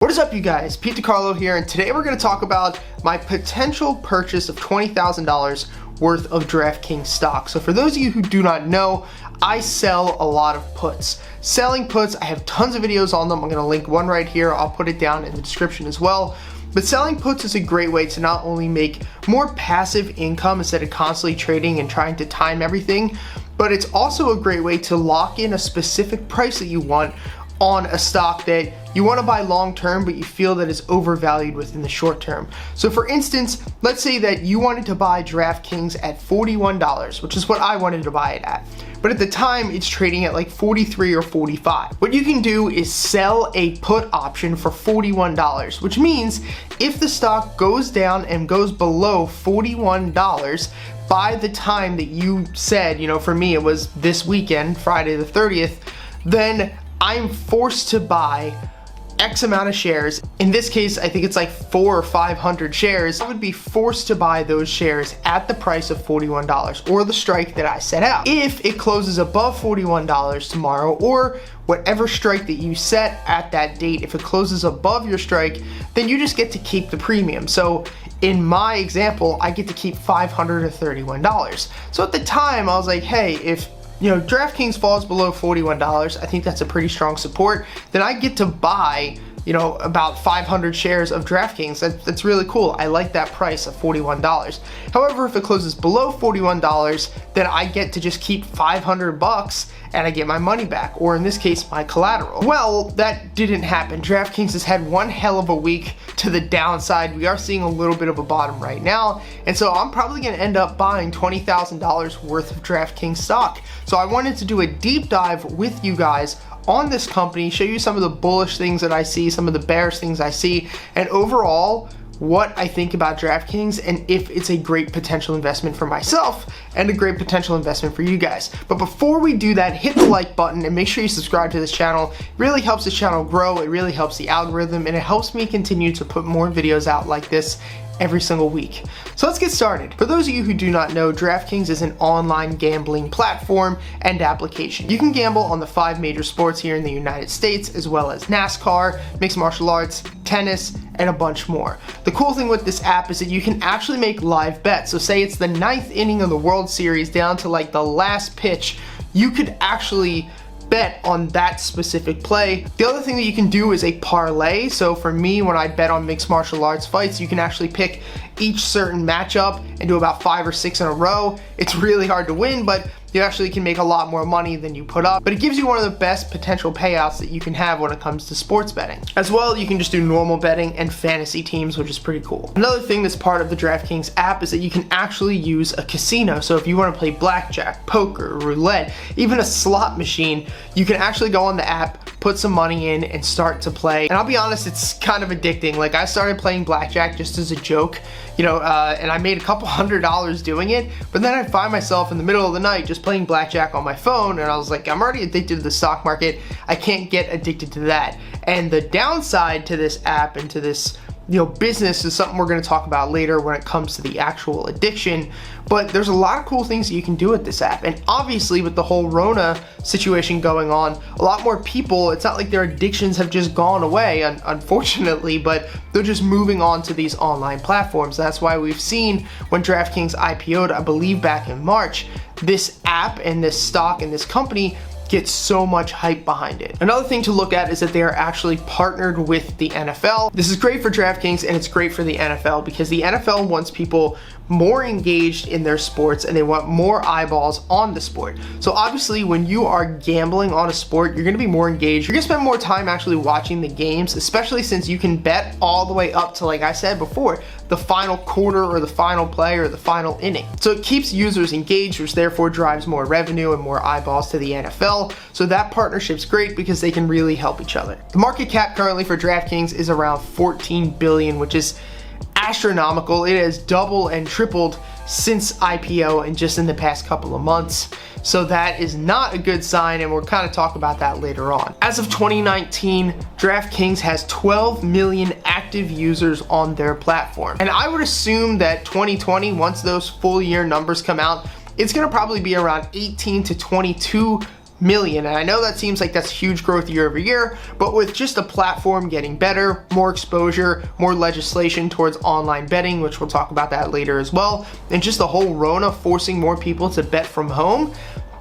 What is up, you guys? Pete DiCarlo here, and today we're going to talk about my potential purchase of $20,000 worth of DraftKings stock. So for those of you who do not know, I sell a lot of puts. Selling puts, I have tons of videos on them. I'm going to link one right here. I'll put it down in the description as well. But selling puts is a great way to not only make more passive income instead of constantly trading and trying to time everything, but it's also a great way to lock in a specific price that you want on a stock that you want to buy long term, but you feel that it's overvalued within the short term. So for instance, let's say that you wanted to buy DraftKings at $41, which is what I wanted to buy it at. But at the time, it's trading at like 43 or 45. What you can do is sell a put option for $41, which means if the stock goes down and goes below $41, by the time that you said, for me, it was this weekend, Friday the 30th, then I'm forced to buy X amount of shares. In this case, I think it's like 400 or 500 shares. I would be forced to buy those shares at the price of $41 or the strike that I set out. If it closes above $41 tomorrow, or whatever strike that you set at that date, if it closes above your strike, then you just get to keep the premium. So in my example, I get to keep $531. So at the time, I was like, hey, if DraftKings falls below $41, I think that's a pretty strong support, then I get to buy, about 500 shares of DraftKings. That's really cool. I like that price of $41. However, if it closes below $41, then I get to just keep $500 and I get my money back, or in this case, my collateral. Well, that didn't happen. DraftKings has had one hell of a week to the downside. We are seeing a little bit of a bottom right now, and so I'm probably gonna end up buying $20,000 worth of DraftKings stock. So I wanted to do a deep dive with you guys on this company, show you some of the bullish things that I see, some of the bearish things I see, and overall, what I think about DraftKings and if it's a great potential investment for myself and a great potential investment for you guys. But before we do that, hit the like button and make sure you subscribe to this channel. It really helps this channel grow, it really helps the algorithm, and it helps me continue to put more videos out like this every single week. So let's get started. For those of you who do not know, DraftKings is an online gambling platform and application. You can gamble on the 5 major sports here in the United States, as well as NASCAR, mixed martial arts, tennis, and a bunch more. The cool thing with this app is that you can actually make live bets. So say it's the 9th inning of the World Series down to like the last pitch, you could actually bet on that specific play. The other thing that you can do is a parlay. So for me, when I bet on mixed martial arts fights, you can actually pick each certain matchup and do about 5 or 6 in a row. It's really hard to win, but you actually can make a lot more money than you put up. But it gives you one of the best potential payouts that you can have when it comes to sports betting. As well, you can just do normal betting and fantasy teams, which is pretty cool. Another thing that's part of the DraftKings app is that you can actually use a casino. So if you want to play blackjack, poker, roulette, even a slot machine, you can actually go on the app, put some money in, and start to play. And I'll be honest, it's kind of addicting. Like, I started playing blackjack just as a joke, and I made a couple $100 doing it, but then I'd find myself in the middle of the night just playing blackjack on my phone, and I was like, I'm already addicted to the stock market. I can't get addicted to that. And the downside to this app and to this business is something we're going to talk about later when it comes to the actual addiction, but there's a lot of cool things that you can do with this app. And obviously with the whole Rona situation going on, a lot more people, it's not like their addictions have just gone away, unfortunately, but they're just moving on to these online platforms. That's why we've seen when DraftKings IPO'd, I believe back in March, this app and this stock and this company gets so much hype behind it. Another thing to look at is that they are actually partnered with the NFL. This is great for DraftKings and it's great for the NFL because the NFL wants people more engaged in their sports and they want more eyeballs on the sport. So obviously when you are gambling on a sport, you're gonna be more engaged. You're gonna spend more time actually watching the games, especially since you can bet all the way up to, like I said before, the final quarter or the final play or the final inning. So it keeps users engaged, which therefore drives more revenue and more eyeballs to the NFL. So that partnership's great because they can really help each other. The market cap currently for DraftKings is around 14 billion, which is astronomical. It has doubled and tripled since IPO and just in the past couple of months. So that is not a good sign, and we'll kind of talk about that later on. As of 2019, DraftKings has 12 million active users on their platform. And I would assume that 2020, once those full year numbers come out, it's gonna probably be around 18 to 22 million. And I know that seems like that's huge growth year over year, but with just the platform getting better, more exposure, more legislation towards online betting, which we'll talk about that later as well, and just the whole Rona forcing more people to bet from home,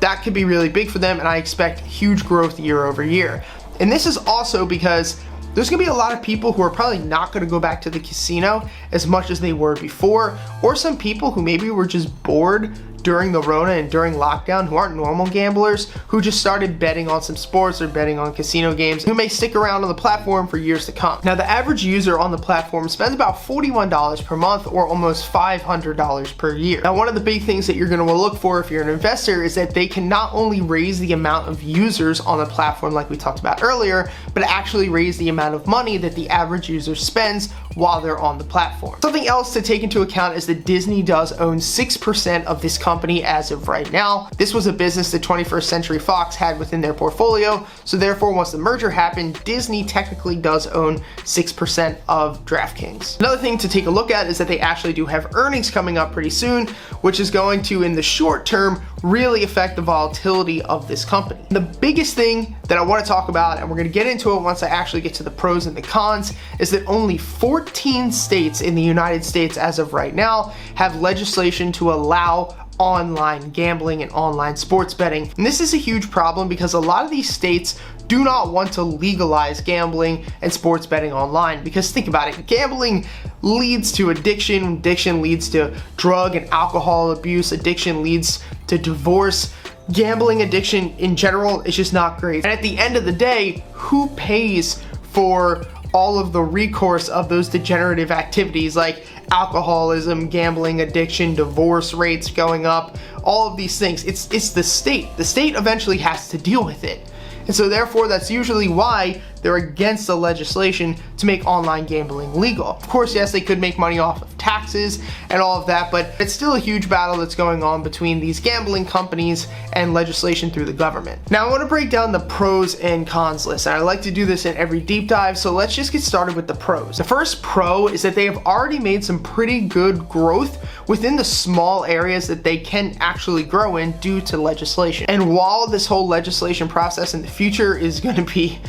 that could be really big for them, and I expect huge growth year over year. And this is also because there's gonna be a lot of people who are probably not gonna go back to the casino as much as they were before, or some people who maybe were just bored during the Rona and during lockdown, who aren't normal gamblers, who just started betting on some sports or betting on casino games, who may stick around on the platform for years to come. Now, the average user on the platform spends about $41 per month, or almost $500 per year. Now, one of the big things that you're gonna look for if you're an investor is that they can not only raise the amount of users on the platform like we talked about earlier, but actually raise the amount of money that the average user spends while they're on the platform. Something else to take into account is that Disney does own 6% of this company as of right now. This was a business that 21st Century Fox had within their portfolio, so therefore once the merger happened, Disney technically does own 6% of DraftKings. Another thing to take a look at is that they actually do have earnings coming up pretty soon, which is going to, in the short term, really affect the volatility of this company. The biggest thing that I want to talk about, and we're going to get into it once I actually get to the pros and the cons, is that only 14 states in the United States as of right now have legislation to allow online gambling and online sports betting. And this is a huge problem because a lot of these states do not want to legalize gambling and sports betting online, because think about it, gambling leads to addiction, addiction leads to drug and alcohol abuse, addiction leads to divorce. Gambling addiction in general is just not great. And at the end of the day, who pays for all of the recourse of those degenerative activities like alcoholism, gambling addiction, divorce rates going up, all of these things? It's the state. The state eventually has to deal with it. And so therefore, that's usually why they're against the legislation to make online gambling legal. Of course, yes, they could make money off of taxes and all of that, but it's still a huge battle that's going on between these gambling companies and legislation through the government. Now, I want to break down the pros and cons list, and I like to do this in every deep dive, so let's just get started with the pros. The first pro is that they have already made some pretty good growth within the small areas that they can actually grow in due to legislation. And while this whole legislation process in the future is going to be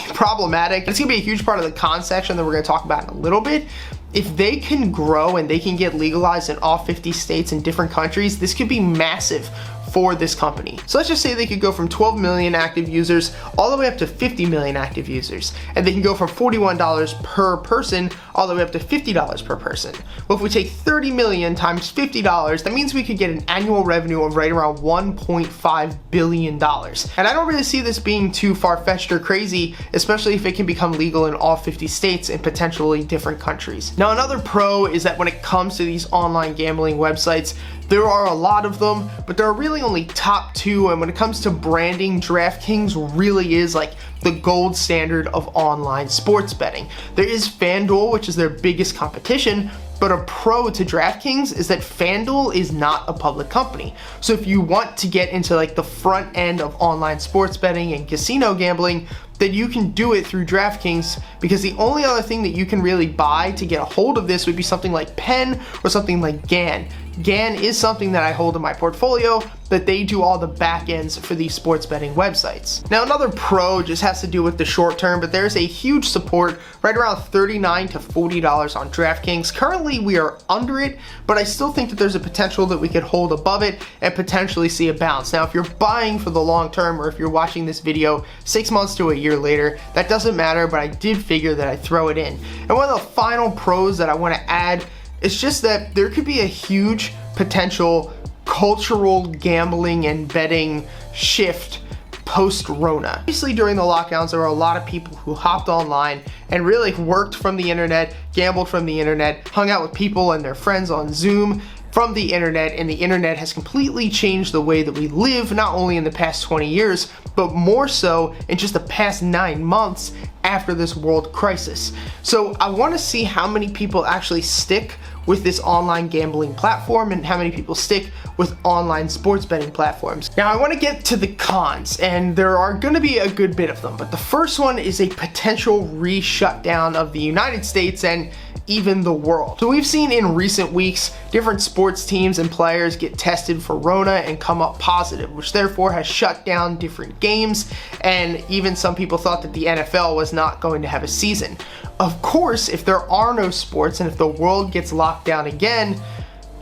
problematic, it's going to be a huge part of the con section that we're going to talk about in a little bit. If they can grow and they can get legalized in all 50 states and different countries, this could be massive for this company. So let's just say they could go from 12 million active users all the way up to 50 million active users, and they can go from $41 per person all the way up to $50 per person. Well, if we take 30 million times $50, that means we could get an annual revenue of right around $1.5 billion. And I don't really see this being too far-fetched or crazy, especially if it can become legal in all 50 states and potentially different countries. Now, another pro is that when it comes to these online gambling websites, there are a lot of them, but there are really only top two, and when it comes to branding, DraftKings really is like the gold standard of online sports betting. There is FanDuel, which is their biggest competition, but a pro to DraftKings is that FanDuel is not a public company. So if you want to get into like the front end of online sports betting and casino gambling, then you can do it through DraftKings, because the only other thing that you can really buy to get a hold of this would be something like Penn or something like GAN. GAN is something that I hold in my portfolio, but they do all the back ends for these sports betting websites. Now, another pro just has to do with the short term, but there's a huge support right around $39 to $40 on DraftKings. Currently, we are under it, but I still think that there's a potential that we could hold above it and potentially see a bounce. Now, if you're buying for the long term, or if you're watching this video 6 months to a year later, that doesn't matter, but I did figure that I'd throw it in. And one of the final pros that I want to add, it's just that there could be a huge potential cultural gambling and betting shift post-Rona. Obviously, during the lockdowns, there were a lot of people who hopped online and really worked from the internet, gambled from the internet, hung out with people and their friends on Zoom from the internet, and the internet has completely changed the way that we live, not only in the past 20 years, but more so in just the past 9 months after this world crisis. So I want to see how many people actually stick with this online gambling platform and how many people stick with online sports betting platforms. Now, I want to get to the cons, and there are going to be a good bit of them, but the first one is a potential re-shutdown of the United States, and even the world. So we've seen in recent weeks different sports teams and players get tested for Rona and come up positive, which therefore has shut down different games, and even some people thought that the NFL was not going to have a season. Of course, if there are no sports and if the world gets locked down again,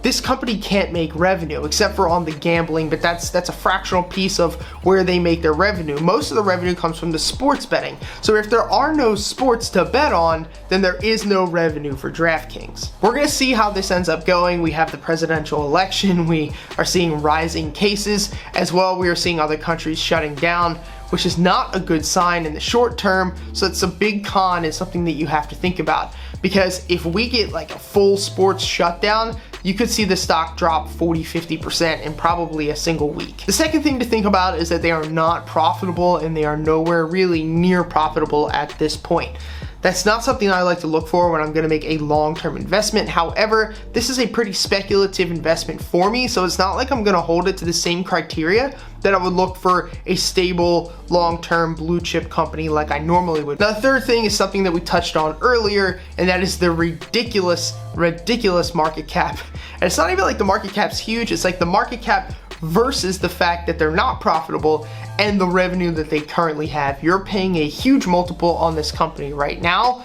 this company can't make revenue except for on the gambling, but that's a fractional piece of where they make their revenue. Most of the revenue comes from the sports betting. So if there are no sports to bet on, then there is no revenue for DraftKings. We're gonna see how this ends up going. We have the presidential election. We are seeing rising cases as well. We are seeing other countries shutting down, which is not a good sign in the short term. So it's a big con and something that you have to think about, because if we get like a full sports shutdown, you could see the stock drop 40-50% in probably a single week. The second thing to think about is that they are not profitable, and they are nowhere really near profitable at this point. That's not something I like to look for when I'm gonna make a long-term investment. However, this is a pretty speculative investment for me, so it's not like I'm gonna hold it to the same criteria that I would look for a stable, long-term blue chip company like I normally would. Now, the third thing is something that we touched on earlier, and that is the ridiculous market cap. And it's not even like the market cap's huge, it's like the market cap versus the fact that they're not profitable and the revenue that they currently have. You're paying a huge multiple on this company right now,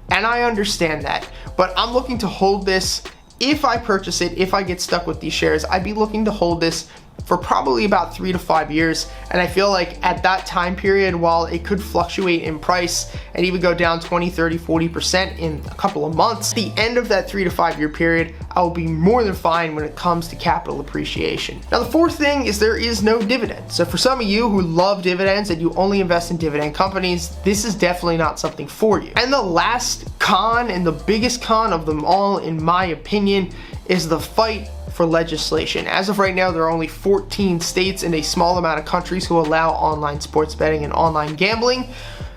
and I understand that, but I'm looking to hold this. If I purchase it, if I get stuck with these shares, I'd be looking to hold this for probably about 3 to 5 years. And I feel like at that time period, while it could fluctuate in price and even go down 20, 30, 40% in a couple of months, at the end of that 3 to 5 year period, I will be more than fine when it comes to capital appreciation. Now, the fourth thing is there is no dividend. So for some of you who love dividends and you only invest in dividend companies, this is definitely not something for you. And the last con, and the biggest con of them all, in my opinion, is the fight for legislation. As of right now, there are only 14 states and a small amount of countries who allow online sports betting and online gambling.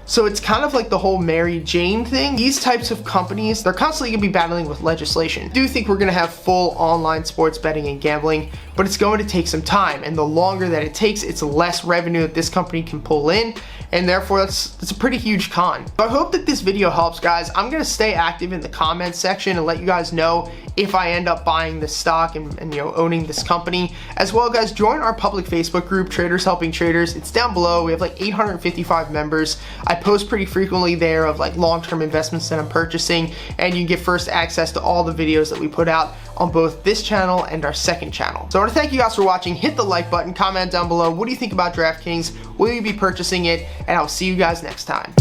So it's kind of like the whole Mary Jane thing. These types of companies, they're constantly gonna be battling with legislation. I do think we're gonna have full online sports betting and gambling, but it's going to take some time, and the longer that it takes, it's less revenue that this company can pull in, and therefore that's a pretty huge con. So I hope that this video helps, guys. I'm gonna stay active in the comments section and let you guys know if I end up buying this stock and owning this company. As well, guys, join our public Facebook group, Traders Helping Traders. It's down below. We have like 855 members. I post pretty frequently there of like long-term investments that I'm purchasing, and you can get first access to all the videos that we put out on both this channel and our second channel. So I want to thank you guys for watching. Hit the like button, comment down below. What do you think about DraftKings? Will you be purchasing it? And I'll see you guys next time.